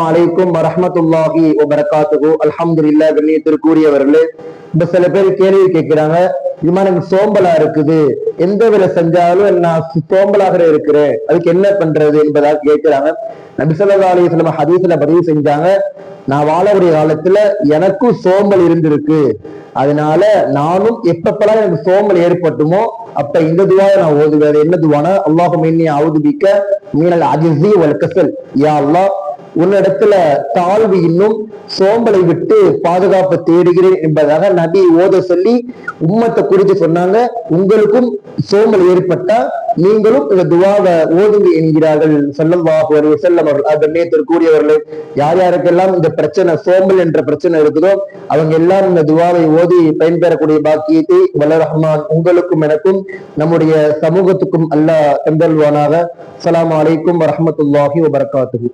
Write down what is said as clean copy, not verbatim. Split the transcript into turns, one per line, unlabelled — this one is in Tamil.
அலைக்கும் வரஹ்மத்துல்லாஹி வபரகாத்துஹு. அல்ஹம்துலில்லாஹ். கண்ணியத்திற்குரியவர்களே, இப்ப சில பேர் கேள்வி கேட்கிறாங்க, இது எனக்கு சோம்பலா இருக்குது, எந்த வேலை செஞ்சாலும் நான் சோம்பலாக இருக்கிறேன், அதுக்கு என்ன பண்றது என்பதாக கேட்கிறாங்க. நபி ஸல்லல்லாஹு அலைஹி வஸல்லம் ஹதீஸ்ல பதிவு செஞ்சாங்க, நான் வாழக்கூடிய காலத்துல எனக்கும் சோம்பல் இருந்திருக்கு, அதனால நானும் எப்பப்பெல்லாம் எனக்கு சோம்பல் ஏற்பட்டுமோ அப்ப இந்த துவாவை நான் ஓதுவேன். என்ன துவானா, அல்லாஹும்ம இன்னி அஊது பிக்க மினல் அஜ்ஸி வல் கஸல். யா அல்லாஹ், உன்னிடத்துல தாழ்வு இன்னும் சோம்பலை விட்டு பாதுகாப்பு தேடுகிறேன் என்பதாக நபி ஓத சொல்லி உம்மத்தை குறித்து சொன்னாங்க. உங்களுக்கும் சோம்பல் ஏற்பட்டா நீங்களும் இந்த துவாவை ஓதுங்க என்கிறார்கள் ஸல்லல்லாஹு அலைஹி வஸல்லம் அவர்கள். அது நேத்திற்குரியவர்களே, யார் யாருக்கெல்லாம் இந்த பிரச்சனை சோம்பல் என்ற பிரச்சனை இருக்குதோ அவங்க எல்லாம் இந்த துவாவை ஓதி பயன்பெறக்கூடிய பாக்கியத்தை வல்ல ரஹ்மான் உங்களுக்கும் எனக்கும் நம்முடைய சமூகத்துக்கும் அல்லாஹ் தந்தல்வானாக. அஸ்ஸலாமு அலைக்கும் வரஹ்மத்துல்லாஹி வபரகாத்துஹு.